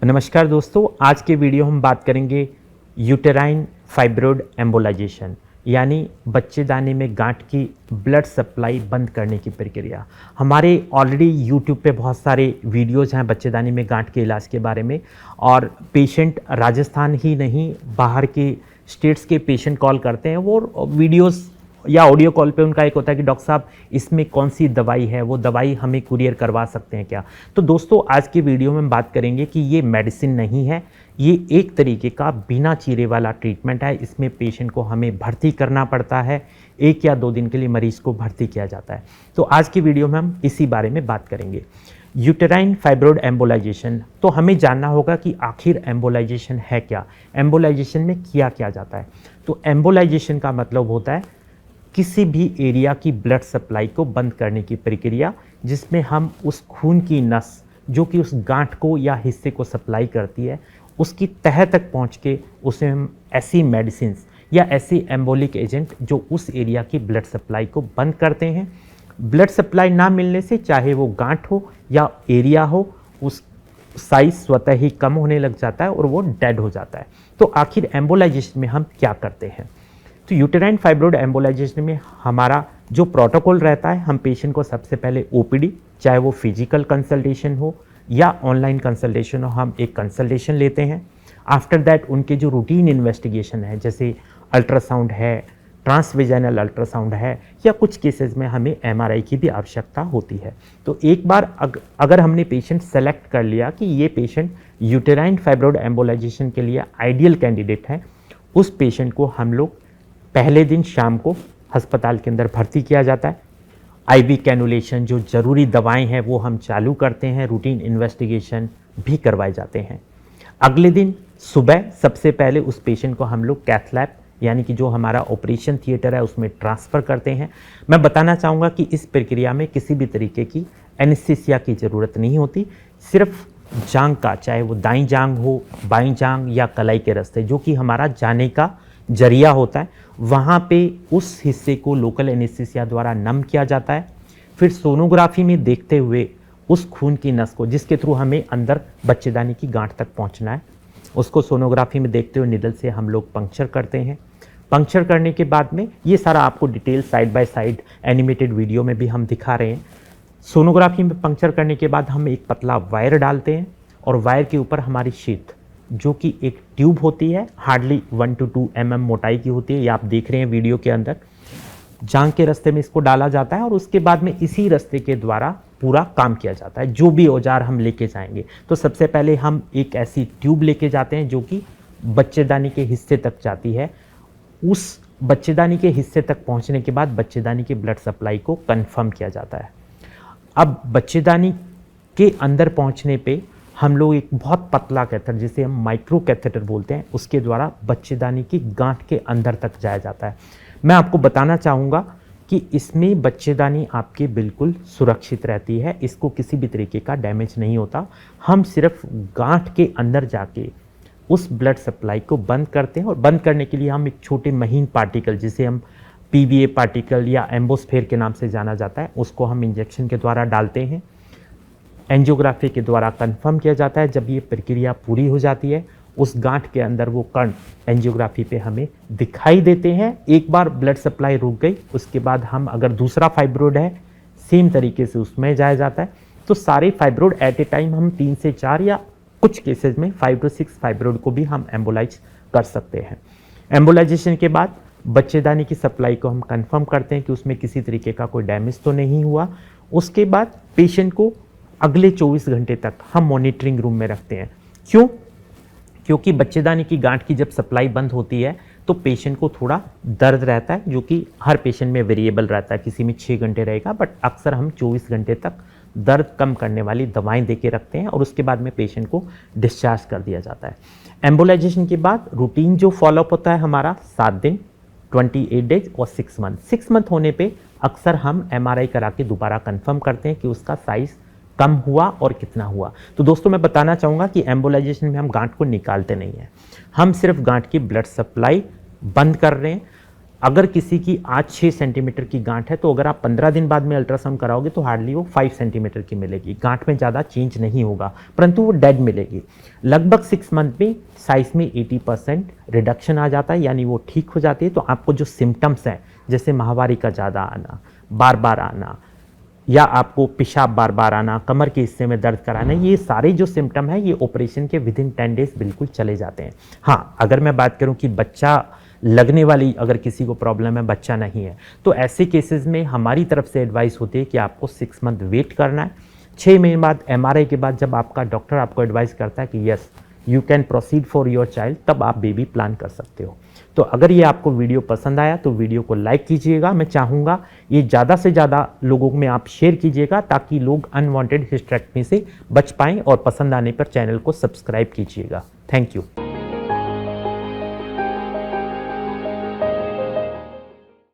नमस्कार दोस्तों, आज के वीडियो हम बात करेंगे यूटेराइन फाइब्रोइड एम्बोलाइजेशन यानी बच्चेदानी में गांठ की ब्लड सप्लाई बंद करने की प्रक्रिया। हमारे ऑलरेडी यूट्यूब पे बहुत सारे वीडियोज़ हैं बच्चेदानी में गांठ के इलाज के बारे में, और पेशेंट राजस्थान ही नहीं बाहर के स्टेट्स के पेशेंट कॉल करते हैं। वो वीडियोज़ या ऑडियो कॉल पे उनका एक होता है कि डॉक्टर साहब इसमें कौन सी दवाई है, वो दवाई हमें कुरियर करवा सकते हैं क्या। तो दोस्तों आज की वीडियो में हम बात करेंगे कि ये मेडिसिन नहीं है, ये एक तरीके का बिना चीरे वाला ट्रीटमेंट है। इसमें पेशेंट को हमें भर्ती करना पड़ता है, 1 या 2 दिन के लिए मरीज़ को भर्ती किया जाता है। तो आज की वीडियो में हम इसी बारे में बात करेंगे, यूटेराइन फाइब्रोइड एम्बोलाइजेशन। तो हमें जानना होगा कि आखिर एम्बोलाइजेशन है क्या, एम्बोलाइजेशन में किया क्या जाता है। तो एम्बोलाइजेशन का मतलब होता है किसी भी एरिया की ब्लड सप्लाई को बंद करने की प्रक्रिया, जिसमें हम उस खून की नस जो कि उस गांठ को या हिस्से को सप्लाई करती है उसकी तह तक पहुंच के उसे हम ऐसी मेडिसिन या ऐसी एम्बोलिक एजेंट जो उस एरिया की ब्लड सप्लाई को बंद करते हैं। ब्लड सप्लाई ना मिलने से चाहे वो गांठ हो या एरिया हो, उस साइज स्वतः ही कम होने लग जाता है और वो डेड हो जाता है। तो आखिर एम्बोलाइजेशन में हम क्या करते हैं। तो यूटेराइन फाइब्रोइड एम्बोलाइजेशन में हमारा जो प्रोटोकॉल रहता है, हम पेशेंट को सबसे पहले ओपीडी, चाहे वो फिजिकल कंसल्टेशन हो या ऑनलाइन कंसल्टेशन हो, हम एक कंसल्टेशन लेते हैं। आफ्टर दैट उनके जो रूटीन इन्वेस्टिगेशन है, जैसे अल्ट्रासाउंड है, ट्रांसवेजाइनल अल्ट्रासाउंड है, या कुछ केसेस में हमें एमआरआई की भी आवश्यकता होती है। तो एक बार अगर हमने पेशेंट सेलेक्ट कर लिया कि ये पेशेंट यूटेराइन फाइब्रोइड एम्बोलाइजेशन के लिए आइडियल कैंडिडेट है, उस पेशेंट को हम लोग पहले दिन शाम को अस्पताल के अंदर भर्ती किया जाता है। आईवी कैनुलेशन, जो ज़रूरी दवाएं हैं वो हम चालू करते हैं, रूटीन इन्वेस्टिगेशन भी करवाए जाते हैं। अगले दिन सुबह सबसे पहले उस पेशेंट को हम लोग कैथ लैब यानी कि जो हमारा ऑपरेशन थिएटर है उसमें ट्रांसफ़र करते हैं। मैं बताना चाहूँगा कि इस प्रक्रिया में किसी भी तरीके की एनेस्थीसिया की ज़रूरत नहीं होती, सिर्फ जांघ का, चाहे वो दाईं जांघ हो, बाईं जांघ या कलाई के रास्ते जो कि हमारा जाने का जरिया होता है, वहाँ पे उस हिस्से को लोकल एनेस्थीसिया द्वारा नम किया जाता है। फिर सोनोग्राफी में देखते हुए उस खून की नस को, जिसके थ्रू हमें अंदर बच्चेदानी की गांठ तक पहुँचना है, उसको सोनोग्राफी में देखते हुए निडल से हम लोग पंक्चर करते हैं। पंक्चर करने के बाद में ये सारा आपको detail side by side animated video में भी हम दिखा रहे हैं। सोनोग्राफी में पंक्चर करने के बाद हम एक पतला वायर डालते हैं और वायर के ऊपर हमारी शीट जो कि एक ट्यूब होती है, हार्डली 1 to 2 mm मोटाई की होती है, ये आप देख रहे हैं वीडियो के अंदर। जांघ के रास्ते में इसको डाला जाता है और उसके बाद में इसी रास्ते के द्वारा पूरा काम किया जाता है, जो भी औजार हम लेके जाएंगे। तो सबसे पहले हम एक ऐसी ट्यूब लेके जाते हैं जो कि बच्चेदानी के हिस्से तक जाती है। उस बच्चेदानी के हिस्से तक पहुंचने के बाद बच्चेदानी की ब्लड सप्लाई को कंफर्म किया जाता है। अब बच्चेदानी के अंदर पहुंचने पे हम लोग एक बहुत पतला कैथेटर, जिसे हम माइक्रो कैथेटर बोलते हैं, उसके द्वारा बच्चेदानी की गांठ के अंदर तक जाया जाता है। मैं आपको बताना चाहूँगा कि इसमें बच्चेदानी आपकी बिल्कुल सुरक्षित रहती है, इसको किसी भी तरीके का डैमेज नहीं होता। हम सिर्फ गांठ के अंदर जाके उस ब्लड सप्लाई को बंद करते हैं, और बंद करने के लिए हम एक छोटे महीन पार्टिकल, जिसे हम पीवीए पार्टिकल या एम्बोस्फेयर के नाम से जाना जाता है, उसको हम इंजेक्शन के द्वारा डालते हैं। एंजियोग्राफी के द्वारा कंफर्म किया जाता है। जब ये प्रक्रिया पूरी हो जाती है, उस गांठ के अंदर वो कण एंजियोग्राफी पे हमें दिखाई देते हैं। एक बार ब्लड सप्लाई रुक गई, उसके बाद हम अगर दूसरा फाइब्रोइड है, सेम तरीके से उसमें जाया जाता है। तो सारे फाइब्रोइड एट ए टाइम हम 3 से 4 या कुछ केसेज में 5 to 6 फाइब्रोइड को भी हम एम्बोलाइज कर सकते हैं। एम्बोलाइजेशन के बाद बच्चेदानी की सप्लाई को हम कंफर्म करते हैं कि उसमें किसी तरीके का कोई डैमेज तो नहीं हुआ। उसके बाद पेशेंट को अगले 24 घंटे तक हम मॉनिटरिंग रूम में रखते हैं। क्यों? क्योंकि बच्चेदानी की गांठ की जब सप्लाई बंद होती है तो पेशेंट को थोड़ा दर्द रहता है, जो कि हर पेशेंट में वेरिएबल रहता है, किसी में 6 घंटे रहेगा, बट अक्सर हम 24 घंटे तक दर्द कम करने वाली दवाएं दे के रखते हैं और उसके बाद में पेशेंट को डिस्चार्ज कर दिया जाता है। एम्बोलाइजेशन के बाद रूटीन जो फॉलोअप होता है हमारा 7 दिन, 28 डेज और 6 मंथ। 6 मंथ होने पे अक्सर हम एमआरआई करा के दोबारा कंफर्म करते हैं कि उसका साइज कम हुआ और कितना हुआ। तो दोस्तों मैं बताना चाहूँगा कि एम्बोलाइजेशन में हम गांठ को निकालते नहीं हैं, हम सिर्फ गांठ की ब्लड सप्लाई बंद कर रहे हैं। अगर किसी की आज 6 सेंटीमीटर की गांठ है तो अगर आप 15 दिन बाद में अल्ट्रासाउंड कराओगे तो हार्डली वो 5 सेंटीमीटर की मिलेगी। गांठ में ज़्यादा चेंज नहीं होगा, परंतु वो डेड मिलेगी। लगभग 6 मंथ में साइज में 80% रिडक्शन आ जाता है, यानी वो ठीक हो जाती है। तो आपको जो सिम्टम्स हैं, जैसे माहवारी का ज़्यादा आना, बार बार आना, या आपको पेशाब बार बार आना, कमर के हिस्से में दर्द कराना, ये सारे जो सिम्टम है ये ऑपरेशन के विदिन 10 डेज बिल्कुल चले जाते हैं। हाँ, अगर मैं बात करूं कि बच्चा लगने वाली अगर किसी को प्रॉब्लम है, बच्चा नहीं है, तो ऐसे केसेस में हमारी तरफ से एडवाइस होती है कि आपको 6 मंथ वेट करना है। 6 महीने बाद एमआरआई के बाद जब आपका डॉक्टर आपको एडवाइस करता है कि yes you can proceed for your child, तब आप बेबी प्लान कर सकते हो। तो अगर ये आपको वीडियो पसंद आया तो वीडियो को लाइक कीजिएगा। मैं चाहूँगा ये ज़्यादा से ज़्यादा लोगों में आप शेयर कीजिएगा ताकि लोग अनवांटेड हिस्टेरेक्टमी से बच पाएँ, और पसंद आने पर चैनल को सब्सक्राइब कीजिएगा। Thank you.